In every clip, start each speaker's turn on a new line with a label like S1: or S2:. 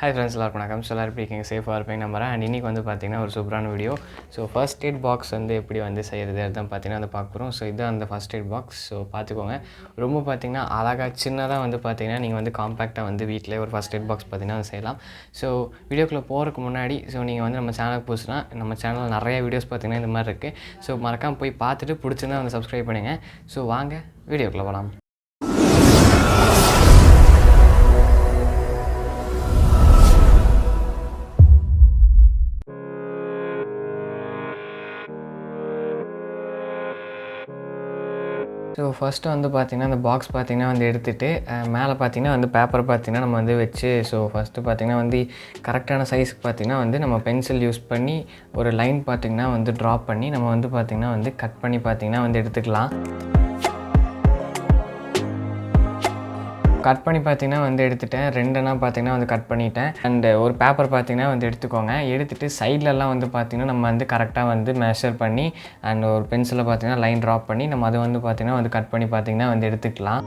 S1: Hi friends, எல்லாருக்கும் வணக்கம். எல்லாரும் எப்படி இருக்கீங்க? சேஃபாக இருப்பீங்க நம்புறேன். அண்ட் இன்றைக்கி வந்து பார்த்தீங்கன்னா ஒரு சூப்பரான video. So first aid box வந்து எப்படி வந்து செய்கிறது அதுதான் பார்த்தீங்கன்னா வந்து பார்க்க போகிறோம். ஸோ இதுதான் அந்த ஃபர்ஸ்ட் எய்ட் பாக்ஸ். ஸோ பார்த்துக்கோங்க, ரொம்ப பார்த்தீங்கன்னா அழகாக சின்னதாக வந்து பார்த்தீங்கன்னா நீங்கள் வந்து காம்பேக்டாக வந்து வீட்டிலே ஒரு ஃபர்ஸ்ட் எய்ட் பாக்ஸ் பார்த்தீங்கன்னா வந்து செய்யலாம். ஸோ வீடியோக்குள்ளே போகிறதுக்கு முன்னாடி நீங்கள் வந்து நம்ம சேனலுக்கு புதுசுனா நம்ம சேனலில் நிறைய வீடியோஸ் பார்த்தீங்கன்னா இந்த மாதிரி இருக்குது. ஸோ மறக்காமல் போய் பார்த்துட்டு பிடிச்சிருந்தா வந்து சப்ஸ்கிரைப் பண்ணுங்கள். ஸோ வாங்க வீடியோக்குள்ளே போகலாம். ஸோ ஃபஸ்ட்டு வந்து பார்த்திங்கன்னா அந்த பாக்ஸ் பார்த்திங்கன்னா வந்து எடுத்துகிட்டு மேலே பார்த்திங்கன்னா வந்து பேப்பர் பார்த்திங்கன்னா நம்ம வந்து வச்சு ஸோ ஃபஸ்ட்டு பார்த்திங்கன்னா வந்து கரெக்டான சைஸுக்கு பார்த்திங்கன்னா வந்து நம்ம பென்சில் யூஸ் பண்ணி ஒரு லைன் பார்த்திங்கன்னா வந்து ட்ரா பண்ணி நம்ம வந்து பார்த்திங்கன்னா வந்து கட் பண்ணி பார்த்திங்கன்னா வந்து எடுத்துக்கலாம். கட் பண்ணி பார்த்திங்கன்னா வந்து எடுத்துட்டேன். ரெண்டுனா பார்த்திங்கன்னா வந்து கட் பண்ணிட்டேன். அண்டு ஒரு பேப்பர் பார்த்திங்கன்னா வந்து எடுத்துக்கோங்க. எடுத்துகிட்டு சைட்லலாம் வந்து பார்த்திங்கன்னா நம்ம வந்து கரெக்டாக வந்து மெஷர் பண்ணி அண்ட் ஒரு பென்சிலில் பார்த்திங்கன்னா லைன் ட்ராப் பண்ணி நம்ம அதை வந்து பார்த்திங்கன்னா வந்து கட் பண்ணி பார்த்திங்கன்னா வந்து எடுத்துக்கலாம்.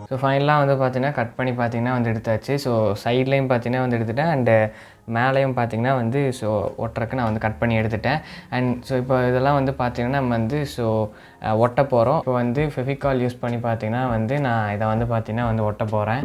S1: ஸோ ஃபைனலாக வந்து பார்த்திங்கன்னா கட் பண்ணி பார்த்திங்கன்னா வந்து எடுத்தாச்சு. ஸோ சைட்லேயும் பார்த்திங்கன்னா வந்து எடுத்துட்டேன். அண்டு மேலேயும் பார்த்திங்கன்னா வந்து ஸோ ஒட்டுறக்கு நான் வந்து கட் பண்ணி எடுத்துட்டேன். அண்ட் ஸோ இப்போ இதெல்லாம் வந்து பார்த்திங்கன்னா நம்ம வந்து ஸோ ஒட்ட போகிறோம். இப்போ வந்து ஃபெவிகால் யூஸ் பண்ணி பார்த்திங்கன்னா வந்து நான் இதை வந்து பார்த்திங்கன்னா வந்து ஒட்ட போகிறேன்.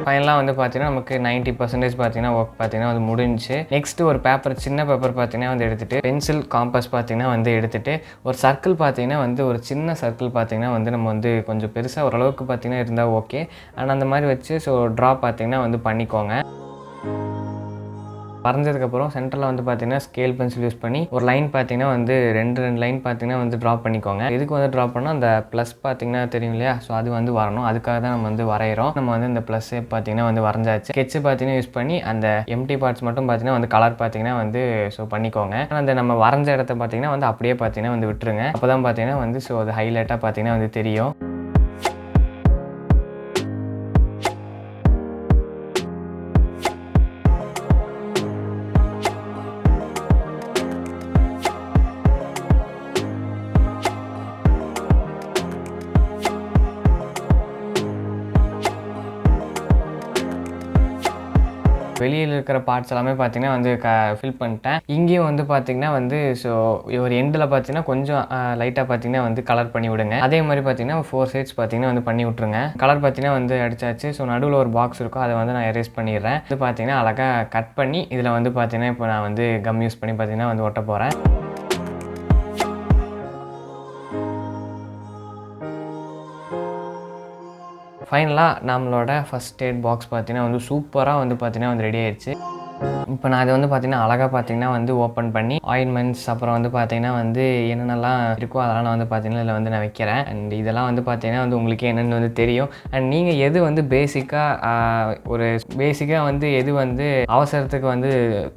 S1: ஃபைனலாக வந்து பார்த்தீங்கன்னா நமக்கு 90% பார்த்தீங்கன்னா ஒர்க் பார்த்தீங்கன்னா அது முடிஞ்சு. நெக்ஸ்ட்டு ஒரு பேப்பர், சின்ன பேப்பர் பார்த்தீங்கன்னா வந்து எடுத்துகிட்டு பென்சில் காம்பஸ் பார்த்தீங்கன்னா வந்து எடுத்துகிட்டு ஒரு சர்க்கிள் பார்த்தீங்கன்னா வந்து ஒரு சின்ன சர்க்கிள் பார்த்தீங்கன்னா வந்து நம்ம வந்து கொஞ்சம் பெருசாக ஓரளவுக்கு பார்த்தீங்கன்னா இருந்தால் ஓகே. ஆனால் அந்த மாதிரி வச்சு ஸோ ட்ரா பார்த்தீங்கன்னா வந்து பண்ணிக்கோங்க. வரைஞ்சதுக்கப்புறம் சென்டரில் வந்து பார்த்திங்கன்னா ஸ்கேல் பென்சில் யூஸ் பண்ணி ஒரு லைன் பார்த்திங்கன்னா வந்து ரெண்டு லைன் பார்த்திங்கன்னா வந்து ட்ரா பண்ணிக்கோங்க. இதுக்கு வந்து ட்ரா பண்ணால் அந்த ப்ளஸ் பார்த்திங்கன்னா தெரியும் இல்லையா? ஸோ அது வந்து வரணும். அதுக்காக தான் நம்ம வந்து வரைகிறோம். நம்ம வந்து இந்த ப்ளஸ் பார்த்திங்கன்னா வந்து வரைஞ்சாச்சு. ஸ்கெட்ச் பார்த்திங்கன்னா யூஸ் பண்ணி அந்த எம்டி பார்ட்ஸ் மட்டும் பார்த்திங்கன்னா வந்து கலர் பார்த்திங்கன்னா வந்து ஸோ பண்ணிக்கோங்க. அந்த நம்ம வரைஞ்ச இடத்த பார்த்திங்கன்னா வந்து அப்படியே பார்த்திங்கன்னா வந்து விட்டுருங்க. அப்போ தான் பார்த்திங்கன்னா வந்து ஸோ அது ஹைலைட்டாக பார்த்திங்கன்னா வந்து தெரியும். வெளியில் இருக்கிற பார்ட்ஸ் எல்லாமே பார்த்திங்கன்னா வந்து ஃபில் பண்ணிட்டேன். இங்கேயும் வந்து பார்த்திங்கன்னா வந்து ஸோ ஒரு எண்டில் பார்த்திங்கன்னா கொஞ்சம் லைட்டாக பார்த்திங்கன்னா வந்து கலர் பண்ணி விடுங்க. அதே மாதிரி பார்த்திங்கன்னா 4 சைட்ஸ் பார்த்திங்கன்னா வந்து பண்ணி விட்ருங்க. கலர் பார்த்திங்கன்னா வந்து அடிச்சாச்சு. ஸோ நடுவில் ஒரு பாக்ஸ் இருக்கும், அதை வந்து நான் எரேஸ் பண்ணிடுறேன். இது பார்த்திங்கன்னா அழகாக கட் பண்ணி இதில் வந்து பார்த்திங்கன்னா இப்போ நான் வந்து கம் யூஸ் பண்ணி பார்த்திங்கன்னா வந்து ஒட்ட போகிறேன். ஃபைனலாக நம்மளோட ஃபஸ்ட் எய்ட் பாக்ஸ் பார்த்திங்கன்னா வந்து சூப்பராக வந்து பார்த்திங்கன்னா வந்து ரெடி ஆயிடுச்சு. இப்போ நான் இதை வந்து பார்த்திங்கன்னா அழகாக பார்த்திங்கன்னா வந்து ஓப்பன் பண்ணி ஆயின்மெண்ட்ஸ் அப்புறம் வந்து பார்த்திங்கன்னா வந்து என்னென்னலாம் இருக்கோ அதெல்லாம் நான் வந்து பார்த்திங்கன்னா இதில் வந்து நான் வைக்கிறேன். அண்ட் இதெல்லாம் வந்து பார்த்திங்கன்னா வந்து உங்களுக்கு என்னென்னு வந்து தெரியும். அண்ட் நீங்கள் எது வந்து பேசிக்காக வந்து எது வந்து அவசரத்துக்கு வந்து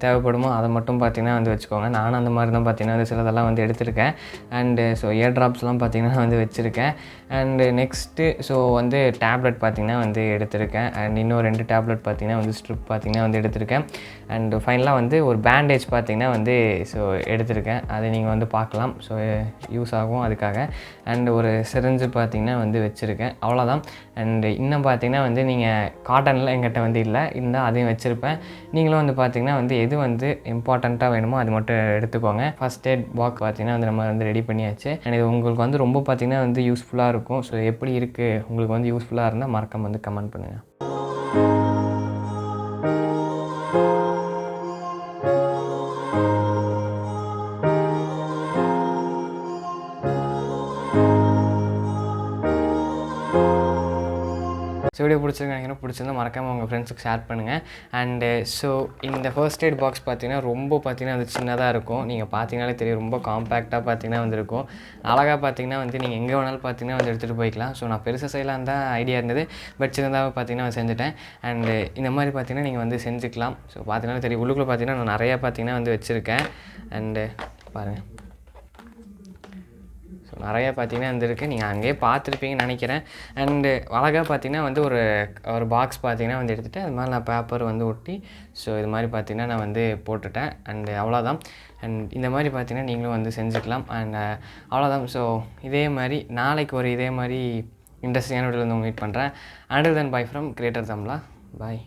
S1: தேவைப்படுமோ அதை மட்டும் பார்த்திங்கன்னா வந்து வச்சுக்கோங்க. நானும் அந்த மாதிரி தான் பார்த்திங்கன்னா வந்து சிலதெல்லாம் வந்து எடுத்திருக்கேன். அண்டு ஸோ இயர் ட்ராப்ஸ்லாம் பார்த்திங்கன்னா வந்து வச்சுருக்கேன். அண்டு நெக்ஸ்ட்டு ஸோ வந்து டேப்லெட் பார்த்திங்கன்னா வந்து எடுத்திருக்கேன். அண்ட் இன்னும் 2 டேப்லெட் பார்த்திங்கன்னா வந்து ஸ்ட்ரிப் பார்த்திங்கன்னா வந்து எடுத்திருக்கேன். அண்டு ஃபைனலாக வந்து ஒரு பேண்டேஜ் பார்த்திங்கன்னா வந்து ஸோ எடுத்திருக்கேன். அதை நீங்கள் வந்து பார்க்கலாம். ஸோ யூஸ் ஆகும் அதுக்காக. அண்டு ஒரு சிரிஞ்சு பார்த்திங்கன்னா வந்து வச்சுருக்கேன். அவ்வளோதான். அண்டு இன்னும் பார்த்திங்கன்னா வந்து நீங்கள் காட்டனில் எங்கிட்ட வந்து இல்லை, இருந்தால் அதையும் வச்சுருப்பேன். நீங்களும் வந்து பார்த்திங்கன்னா வந்து எது வந்து இம்பார்ட்டண்ட்டாக வேணுமோ அது மட்டும் எடுத்துக்கோங்க. ஃபஸ்ட் எய்ட் பாக்ஸ் பார்த்திங்கன்னா வந்து நம்ம வந்து ரெடி பண்ணியாச்சு. அண்ட் இது உங்களுக்கு வந்து ரொம்ப பார்த்திங்கன்னா வந்து யூஸ்ஃபுல்லாக இருக்கும். ஸோ எப்படி இருக்குது உங்களுக்கு வந்து யூஸ்ஃபுல்லாக இருந்தால் மறக்காம வந்து கமெண்ட் பண்ணுங்கள். ஸோ வீடியோ பிடிச்சிருந்தா மறக்காமல் உங்கள் ஃப்ரெண்ட்ஸுக்கு ஷேர் பண்ணுங்கள். அண்டு ஸோ இந்த ஃபர்ஸ்ட் எய்ட் பாக்ஸ் பார்த்திங்கன்னா ரொம்ப பார்த்திங்கன்னா அது சின்னதாக இருக்கும். நீங்கள் பார்த்தீங்கனாலே தெரியும், ரொம்ப காம்பேக்டாக பார்த்திங்கன்னா வந்துருக்கும். அழகாக பார்த்திங்கன்னா வந்து நீங்கள் எங்கே வேணாலும் பார்த்திங்கன்னா வந்து எடுத்துகிட்டு போய்க்கலாம். ஸோ நான் பெருசாக செய்யலாம் தான் ஐடியா இருந்தது, பட் சின்னதாக பார்த்திங்கன்னா செஞ்சுட்டேன். அண்டு இந்த மாதிரி பார்த்திங்கன்னா நீங்கள் வந்து செஞ்சுக்கலாம். ஸோ பார்த்தீங்கன்னா தெரியும், உள்ளுக்குள்ளே பார்த்திங்கன்னா நான் நிறையா பார்த்திங்கன்னா வந்து வச்சுருக்கேன். அண்டு பாருங்கள். ஸோ நிறையா பார்த்தீங்கன்னா வந்துருக்கு, நீங்கள் அங்கேயே பார்த்துருப்பீங்கன்னு நினைக்கிறேன். அண்டு அழகாக பார்த்தீங்கன்னா வந்து ஒரு பாக்ஸ் பார்த்தீங்கன்னா வந்து எடுத்துகிட்டு அது மாதிரி நான் பேப்பர் வந்து ஒட்டி ஸோ இது மாதிரி பார்த்தீங்கன்னா நான் வந்து போட்டுட்டேன். அண்டு அவ்வளோதான். அண்ட் இந்த மாதிரி பார்த்தீங்கன்னா நீங்களும் வந்து செஞ்சுக்கலாம். அண்ட் அவ்வளோதான். ஸோ இதே மாதிரி நாளைக்கு ஒரு இதே மாதிரி இன்ட்ரெஸ்டிங்கான வீடியோவில் வந்து மீட் பண்ணுறேன். Until then by from creator Tamizha. Bye.